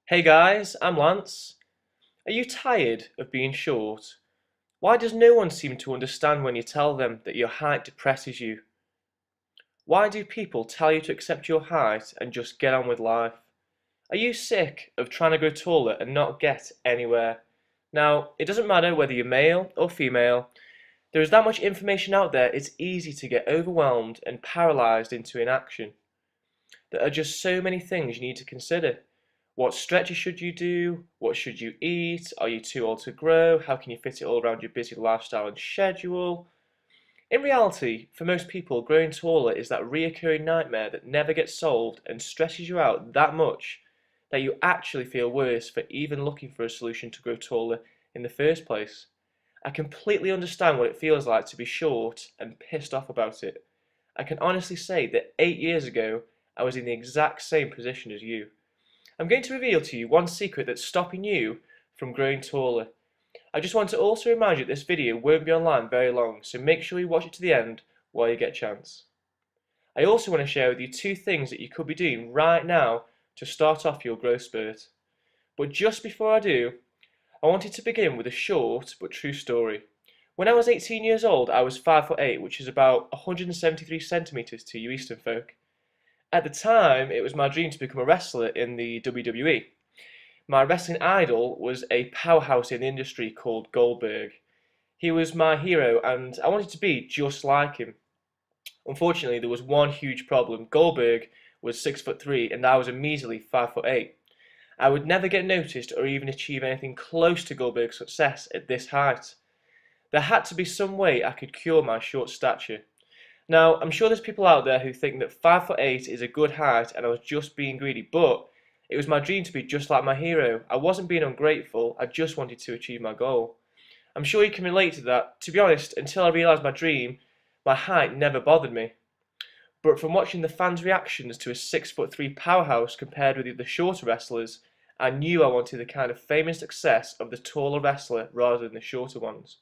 Hey guys, I'm Lance. Are you tired of being short? Why does no one seem to understand when you tell them that your height depresses you? Why do people tell you to accept your height and just get on with life? Are you sick of trying to grow taller and not get anywhere? Now, it doesn't matter whether you're male or female, there is that much information out there, it's easy to get overwhelmed and paralyzed into inaction. There are just so many things you need to consider. What stretches should you do? What should you eat? Are you too old to grow? How can you fit it all around your busy lifestyle and schedule? In reality, for most people, growing taller is that reoccurring nightmare that never gets solved and stresses you out that much that you actually feel worse for even looking for a solution to grow taller in the first place. I completely understand what it feels like to be short and pissed off about it. I can honestly say that 8 years ago, I was in the exact same position as you. I'm going to reveal to you one secret that's stopping you from growing taller. I just want to also remind you that this video won't be online very long, so make sure you watch it to the end while you get a chance. I also want to share with you two things that you could be doing right now to start off your growth spurt. But just before I do, I wanted to begin with a short but true story. When I was 18 years old, I was 5'8", which is about 173 centimeters to you Eastern folk. At the time, it was my dream to become a wrestler in the WWE. My wrestling idol was a powerhouse in the industry called Goldberg. He was my hero, and I wanted to be just like him. Unfortunately, there was one huge problem. Goldberg was 6'3", and I was a measly 5'8". I would never get noticed or even achieve anything close to Goldberg's success at this height. There had to be some way I could cure my short stature. Now, I'm sure there's people out there who think that 5'8" is a good height and I was just being greedy, but it was my dream to be just like my hero. I wasn't being ungrateful, I just wanted to achieve my goal. I'm sure you can relate to that. To be honest, until I realised my dream, my height never bothered me. But from watching the fans' reactions to a 6'3" powerhouse compared with the shorter wrestlers, I knew I wanted the kind of fame and success of the taller wrestler rather than the shorter ones.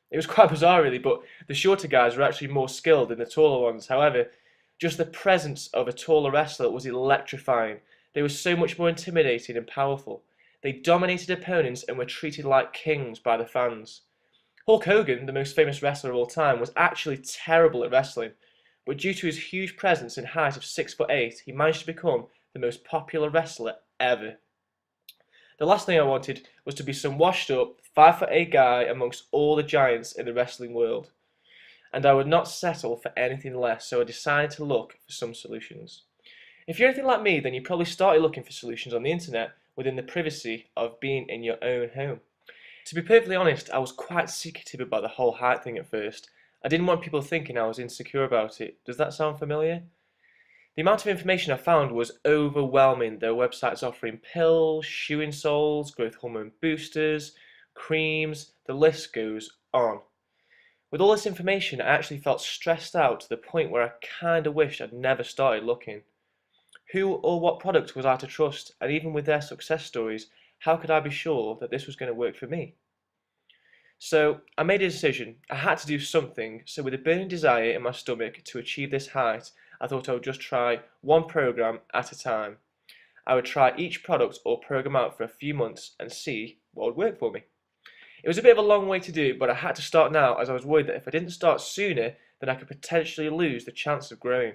It was quite bizarre really, but the shorter guys were actually more skilled than the taller ones. However, just the presence of a taller wrestler was electrifying. They were so much more intimidating and powerful. They dominated opponents and were treated like kings by the fans. Hulk Hogan, the most famous wrestler of all time, was actually terrible at wrestling, but due to his huge presence and height of 6'8", he managed to become the most popular wrestler ever. The last thing I wanted was to be some washed up 5'8" guy amongst all the giants in the wrestling world, and I would not settle for anything less, so I decided to look for some solutions. If you're anything like me, then you probably started looking for solutions on the internet within the privacy of being in your own home. To be perfectly honest, I was quite secretive about the whole height thing at first. I didn't want people thinking I was insecure about it. Does that sound familiar? The amount of information I found was overwhelming. There were websites offering pills, shoe insoles, growth hormone boosters, creams, the list goes on. With all this information, I actually felt stressed out to the point where I kinda wished I'd never started looking. Who or what product was I to trust? And even with their success stories, how could I be sure that this was going to work for me? So I made a decision. I had to do something. So with a burning desire in my stomach to achieve this height, I thought I would just try one program at a time. I would try each product or program out for a few months and see what would work for me. It was a bit of a long way to do, but I had to start now as I was worried that if I didn't start sooner, then I could potentially lose the chance of growing.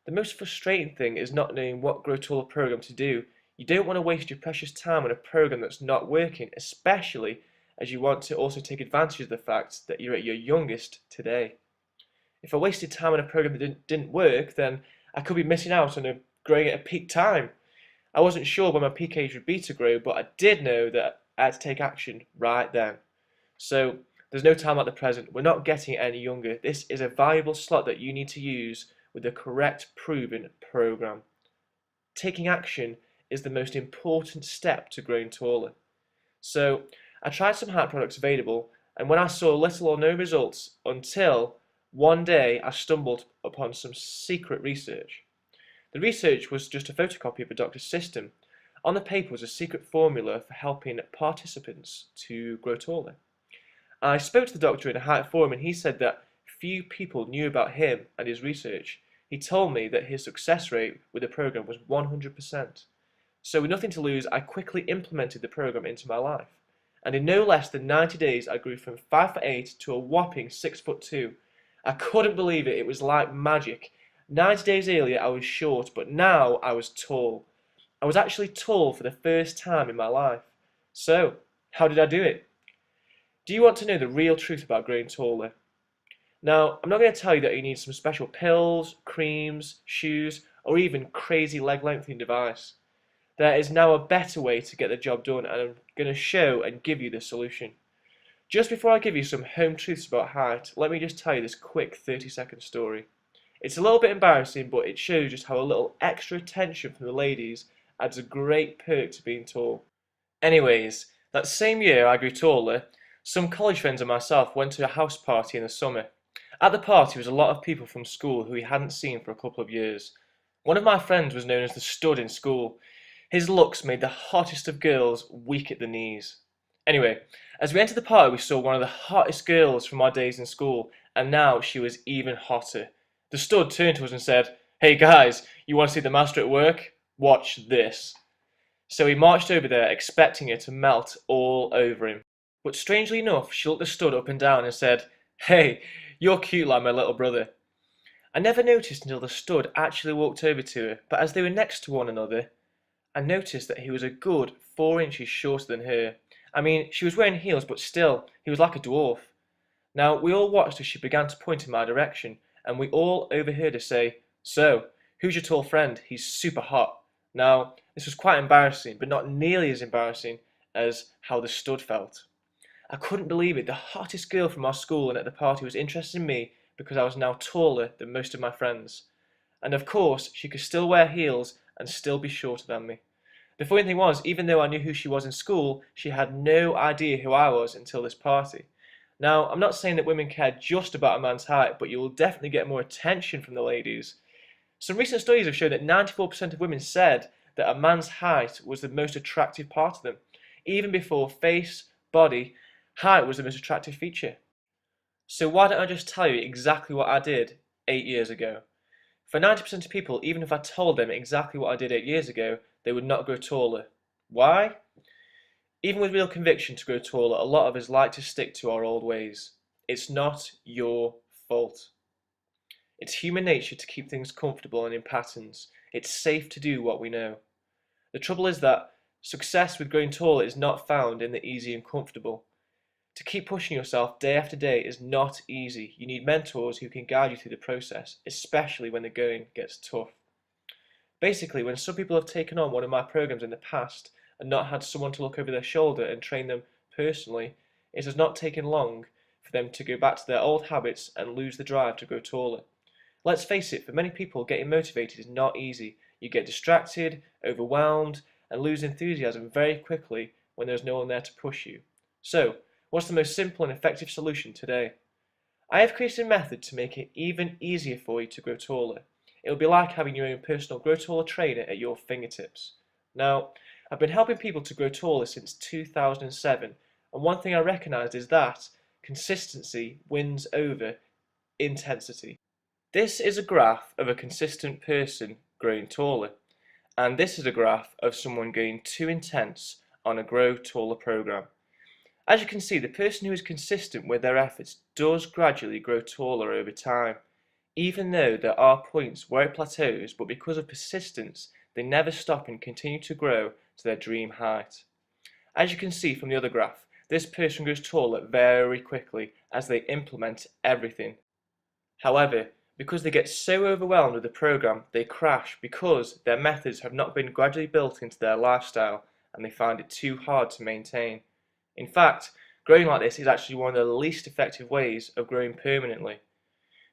The most frustrating thing is not knowing what grow taller program to do. You don't want to waste your precious time on a program that's not working, especially as you want to also take advantage of the fact that you're at your youngest today. If I wasted time on a program that didn't work, then I could be missing out on growing at a peak time. I wasn't sure when my peak age would be to grow, but I did know that I had to take action right then. So there's no time like the present. We're not getting any younger. This is a valuable slot that you need to use with the correct proven program. Taking action is the most important step to growing taller. So I tried some height products available, and when I saw little or no results until one day I stumbled upon some secret research. The research was just a photocopy of a doctor's system. On the paper was a secret formula for helping participants to grow taller. I spoke to the doctor in a height forum and he said that few people knew about him and his research. He told me that his success rate with the program was 100%. So with nothing to lose, I quickly implemented the program into my life. And in no less than 90 days, I grew from 5'8" to a whopping 6'2". I couldn't believe it, it was like magic. 90 days earlier I was short, but now I was tall. I was actually tall for the first time in my life. So, how did I do it? Do you want to know the real truth about growing taller? Now, I'm not going to tell you that you need some special pills, creams, shoes, or even crazy leg lengthening device. There is now a better way to get the job done, and I'm going to show and give you the solution. Just before I give you some home truths about height, let me just tell you this quick 30-second story. It's a little bit embarrassing, but it shows just how a little extra attention from the ladies adds a great perk to being tall. Anyways, that same year I grew taller, some college friends and myself went to a house party in the summer. At the party was a lot of people from school who we hadn't seen for a couple of years. One of my friends was known as the stud in school. His looks made the hottest of girls weak at the knees. Anyway, as we entered the party we saw one of the hottest girls from our days in school, and now she was even hotter. The stud turned to us and said, "Hey guys, you want to see the master at work? Watch this." So he marched over there expecting her to melt all over him. But strangely enough, she looked the stud up and down and said, "Hey, you're cute like my little brother." I never noticed until the stud actually walked over to her, but as they were next to one another, I noticed that he was a good 4 inches shorter than her. I mean, she was wearing heels, but still, he was like a dwarf. Now, we all watched as she began to point in my direction, and we all overheard her say, "So, who's your tall friend? He's super hot." Now, this was quite embarrassing, but not nearly as embarrassing as how the stud felt. I couldn't believe it. The hottest girl from our school and at the party was interested in me because I was now taller than most of my friends. And of course, she could still wear heels and still be shorter than me. The funny thing was, even though I knew who she was in school, she had no idea who I was until this party. Now, I'm not saying that women care just about a man's height, but you will definitely get more attention from the ladies. Some recent studies have shown that 94% of women said that a man's height was the most attractive part of them, even before face, body, height was the most attractive feature. So why don't I just tell you exactly what I did 8 years ago? For 90% of people, even if I told them exactly what I did 8 years ago, they would not grow taller. Why? Even with real conviction to grow taller, a lot of us like to stick to our old ways. It's not your fault. It's human nature to keep things comfortable and in patterns. It's safe to do what we know. The trouble is that success with growing taller is not found in the easy and comfortable. To keep pushing yourself day after day is not easy. You need mentors who can guide you through the process, especially when the going gets tough. Basically, when some people have taken on one of my programs in the past and not had someone to look over their shoulder and train them personally, it has not taken long for them to go back to their old habits and lose the drive to grow taller. Let's face it, for many people, getting motivated is not easy. You get distracted, overwhelmed, and lose enthusiasm very quickly when there's no one there to push you. So, what's the most simple and effective solution today? I have created a method to make it even easier for you to grow taller. It will be like having your own personal grow taller trainer at your fingertips. Now, I've been helping people to grow taller since 2007, and one thing I recognised is that consistency wins over intensity. This is a graph of a consistent person growing taller, and this is a graph of someone going too intense on a grow taller program. As you can see, the person who is consistent with their efforts does gradually grow taller over time, even though there are points where it plateaus, but because of persistence, they never stop and continue to grow to their dream height. As you can see from the other graph, this person grows taller very quickly as they implement everything. However, because they get so overwhelmed with the program, they crash because their methods have not been gradually built into their lifestyle and they find it too hard to maintain. In fact, growing like this is actually one of the least effective ways of growing permanently.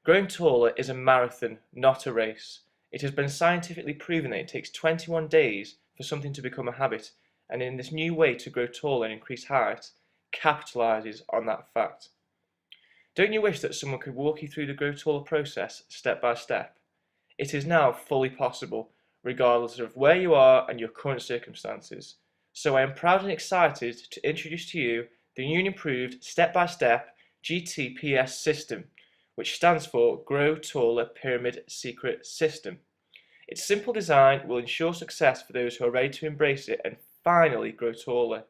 Growing taller is a marathon, not a race. It has been scientifically proven that it takes 21 days for something to become a habit, and in this new way to grow taller and increase height, capitalizes on that fact. Don't you wish that someone could walk you through the grow taller process step by step? It is now fully possible, regardless of where you are and your current circumstances. So I am proud and excited to introduce to you the new and improved step-by-step GTPS system, which stands for Grow Taller Pyramid Secret System. Its simple design will ensure success for those who are ready to embrace it and finally grow taller.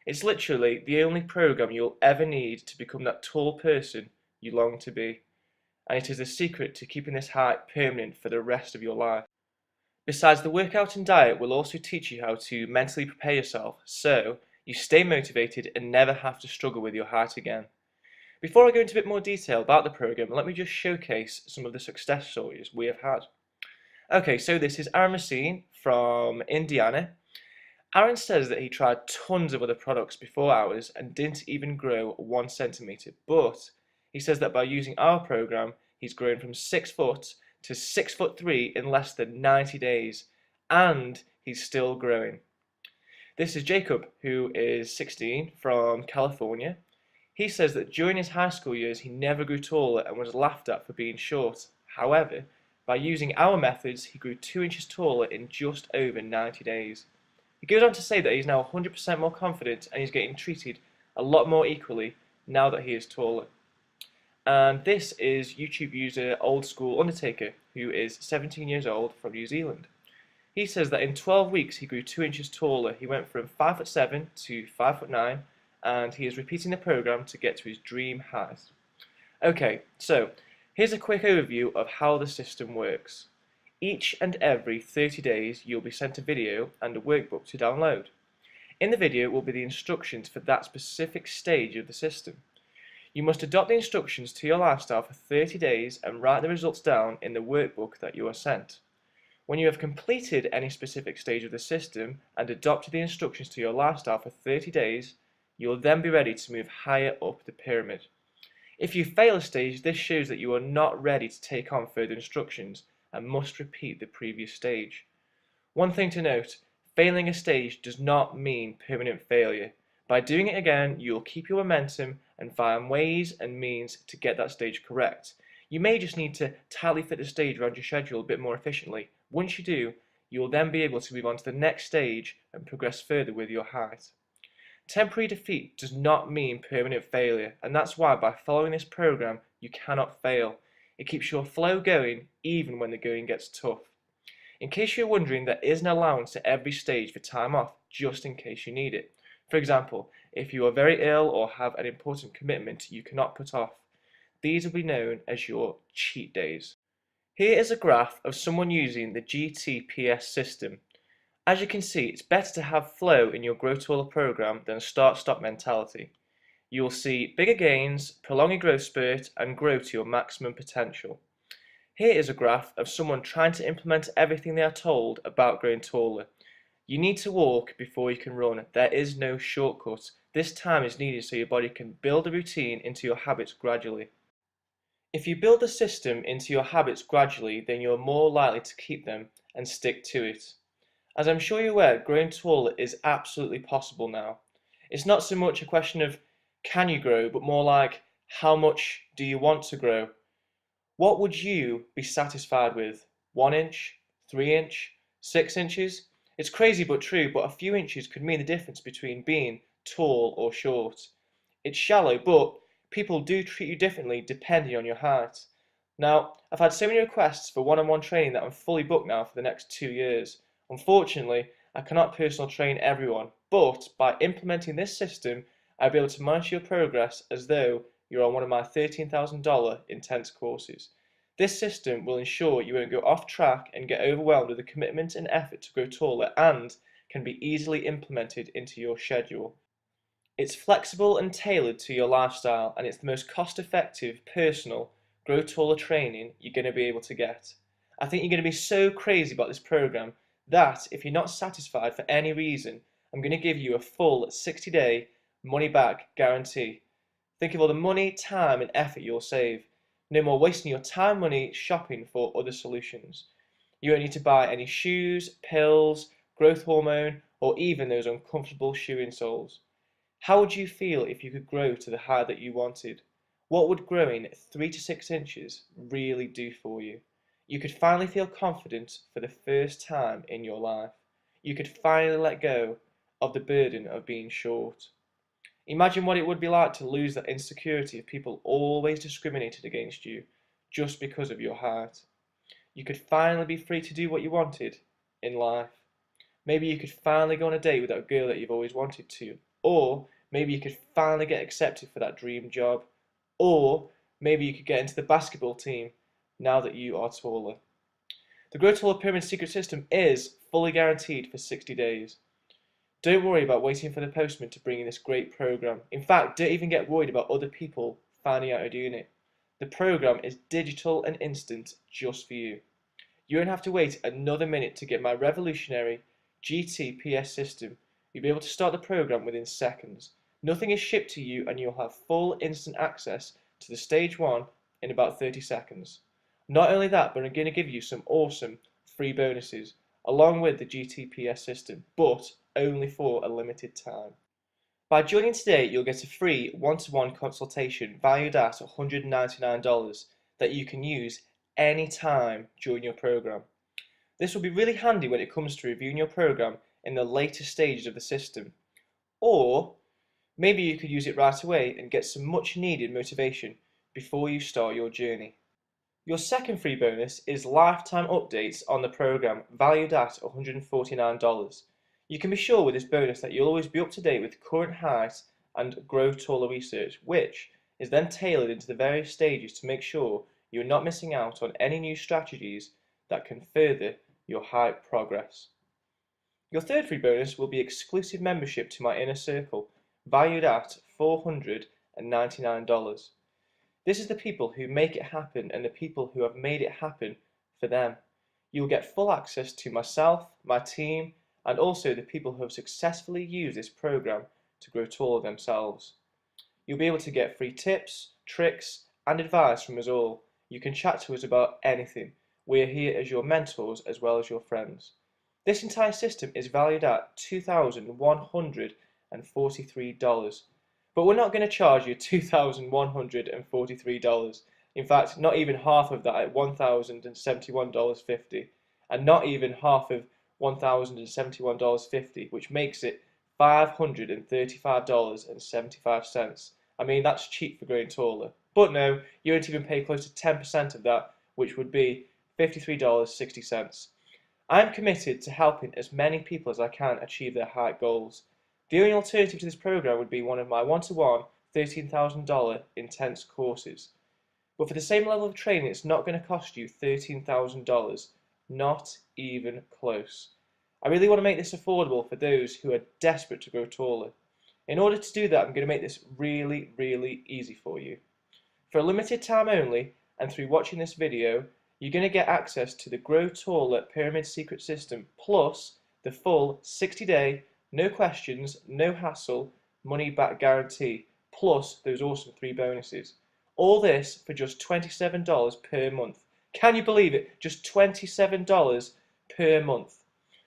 It's literally the only program you'll ever need to become that tall person you long to be, and it is the secret to keeping this height permanent for the rest of your life. Besides, the workout and diet will also teach you how to mentally prepare yourself so you stay motivated and never have to struggle with your height again. Before I go into a bit more detail about the program, let me just showcase some of the success stories we have had. Okay, so this is Aaron Racine from Indiana. Aaron says that he tried tons of other products before ours and didn't even grow 1 centimeter, but he says that by using our program, he's grown from 6 foot to 6'3" in less than 90 days, and he's still growing. This is Jacob, who is 16 from California. He says that during his high school years, he never grew taller and was laughed at for being short. However, by using our methods, he grew 2 inches taller in just over 90 days. He goes on to say that he's now 100% more confident and he's getting treated a lot more equally now that he is taller. And this is YouTube user Old School Undertaker, who is 17 years old from New Zealand. He says that in 12 weeks he grew 2 inches taller. He went from 5'7" to 5'9", and he is repeating the program to get to his dream height. Okay, so here's a quick overview of how the system works. Each and every 30 days you'll be sent a video and a workbook to download. In the video will be the instructions for that specific stage of the system. You must adopt the instructions to your lifestyle for 30 days and write the results down in the workbook that you are sent. When you have completed any specific stage of the system and adopted the instructions to your lifestyle for 30 days, you will then be ready to move higher up the pyramid. If you fail a stage, this shows that you are not ready to take on further instructions and must repeat the previous stage. One thing to note, failing a stage does not mean permanent failure. By doing it again, you'll keep your momentum and find ways and means to get that stage correct. You may just need to tightly fit the stage around your schedule a bit more efficiently. Once you do, you will then be able to move on to the next stage and progress further with your height. Temporary defeat does not mean permanent failure, and that's why by following this program you cannot fail. It keeps your flow going even when the going gets tough. In case you're wondering, there is an allowance at every stage for time off, just in case you need it. For example, if you are very ill or have an important commitment you cannot put off, these will be known as your cheat days. Here is a graph of someone using the GTPS system. As you can see, it's better to have flow in your Grow Taller program than a start-stop mentality. You will see bigger gains, prolong your growth spurt, and grow to your maximum potential. Here is a graph of someone trying to implement everything they are told about growing taller. You need to walk before you can run. There is no shortcut. This time is needed so your body can build a routine into your habits gradually. If you build the system into your habits gradually, then you're more likely to keep them and stick to it. As I'm sure you're aware, growing taller is absolutely possible now. It's not so much a question of can you grow, but more like how much do you want to grow? What would you be satisfied with? 1 inch? 3 inch? 6 inches? It's crazy but true, but a few inches could mean the difference between being tall or short. It's shallow, but people do treat you differently depending on your height. Now, I've had so many requests for one-on-one training that I'm fully booked now for the next 2 years. Unfortunately, I cannot personal train everyone, but by implementing this system, I'll be able to monitor your progress as though you're on one of my $13,000 intense courses. This system will ensure you won't go off track and get overwhelmed with the commitment and effort to grow taller, and can be easily implemented into your schedule. It's flexible and tailored to your lifestyle, and it's the most cost-effective, personal, grow taller training you're going to be able to get. I think you're going to be so crazy about this program that if you're not satisfied for any reason, I'm going to give you a full 60-day money-back guarantee. Think of all the money, time, and effort you'll save. No more wasting your time, money shopping for other solutions. You won't need to buy any shoes, pills, growth hormone, or even those uncomfortable shoe insoles. How would you feel if you could grow to the height that you wanted? What would growing 3 to 6 inches really do for you? You could finally feel confident for the first time in your life. You could finally let go of the burden of being short. Imagine what it would be like to lose that insecurity of people always discriminated against you just because of your height. You could finally be free to do what you wanted in life. Maybe you could finally go on a date with that girl that you've always wanted to. Or maybe you could finally get accepted for that dream job. Or maybe you could get into the basketball team now that you are taller. The Grow Taller Pyramid Secret System is fully guaranteed for 60 days. Don't worry about waiting for the postman to bring you this great program. In fact, don't even get worried about other people finding out you're doing it. The program is digital and instant just for you. You won't have to wait another minute to get my revolutionary GTPS system. You'll be able to start the program within seconds. Nothing is shipped to you and you'll have full instant access to the stage 1 in about 30 seconds. Not only that, but I'm going to give you some awesome free bonuses along with the GTPS system, but only for a limited time. By joining today, you'll get a free one-to-one consultation valued at $199 that you can use anytime during your program. This will be really handy when it comes to reviewing your program in the later stages of the system. Or maybe you could use it right away and get some much needed motivation before you start your journey. Your second free bonus is lifetime updates on the program valued at $149. You can be sure with this bonus that you'll always be up to date with current height and Grow Taller research, which is then tailored into the various stages to make sure you're not missing out on any new strategies that can further your height progress. Your third free bonus will be exclusive membership to my inner circle, valued at $499. This is the people who make it happen and the people who have made it happen for them. You will get full access to myself, my team, and also the people who have successfully used this program to grow taller themselves. You'll be able to get free tips, tricks, and advice from us all. You can chat to us about anything. We are here as your mentors as well as your friends. This entire system is valued at $2,143. But we're not going to charge you $2,143. In fact, not even half of that at $1,071.50, and not even half of $1,071.50, which makes it $535.75. I mean, that's cheap for growing taller. But no, you won't even pay close to 10% of that, which would be $53.60. I'm committed to helping as many people as I can achieve their height goals. The only alternative to this program would be one of my one-to-one $13,000 intense courses. But for the same level of training, it's not going to cost you $13,000. Not even close. I really want to make this affordable for those who are desperate to grow taller. In order to do that, I'm going to make this really, really easy for you. For a limited time only, and through watching this video, you're going to get access to the Grow Taller Pyramid Secret System, plus the full 60-day, no questions, no hassle, money back guarantee, plus those awesome 3 bonuses. All this for just $27 per month. Can you believe it? Just $27 per month,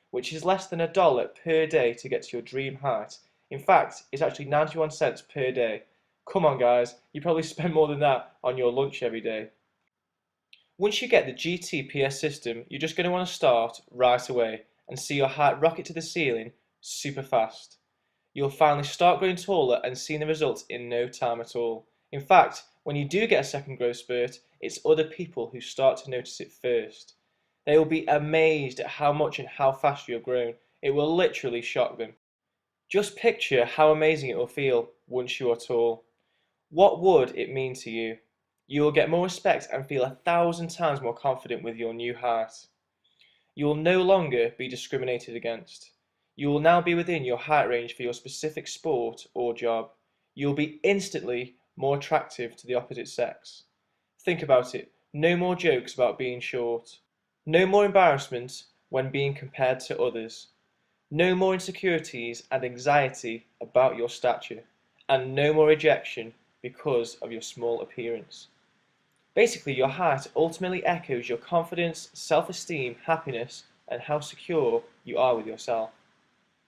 which is less than $1 per day to get to your dream height. In fact, it's actually 91 cents per day. Come on guys, you probably spend more than that on your lunch every day. Once you get the GTPS system, you're just going to want to start right away and see your height rocket to the ceiling super fast. You'll finally start growing taller and seeing the results in no time at all. In fact, when you do get a second growth spurt, it's other people who start to notice it first. They will be amazed at how much and how fast you have grown. It will literally shock them. Just picture how amazing it will feel once you are tall. What would it mean to you? You will get more respect and feel 1,000 times more confident with your new height. You will no longer be discriminated against. You will now be within your height range for your specific sport or job. You will be instantly more attractive to the opposite sex. Think about it. No more jokes about being short. No more embarrassment when being compared to others. No more insecurities and anxiety about your stature. And no more rejection because of your small appearance. Basically, your height ultimately echoes your confidence, self-esteem, happiness, and how secure you are with yourself.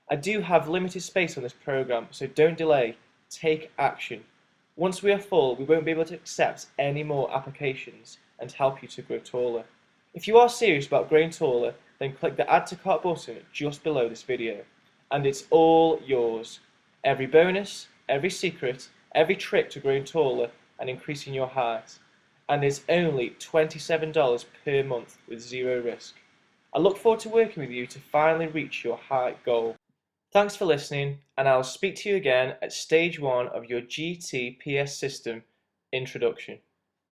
I do have limited space on this program, so don't delay. Take action. Once we are full, we won't be able to accept any more applications and help you to grow taller. If you are serious about growing taller, then click the Add to Cart button just below this video, and it's all yours. Every bonus, every secret, every trick to growing taller and increasing your height. and is only $27 per month with zero risk. I look forward to working with you to finally reach your height goal. Thanks for listening, and I'll speak to you again at stage 1 of your GTPS system introduction.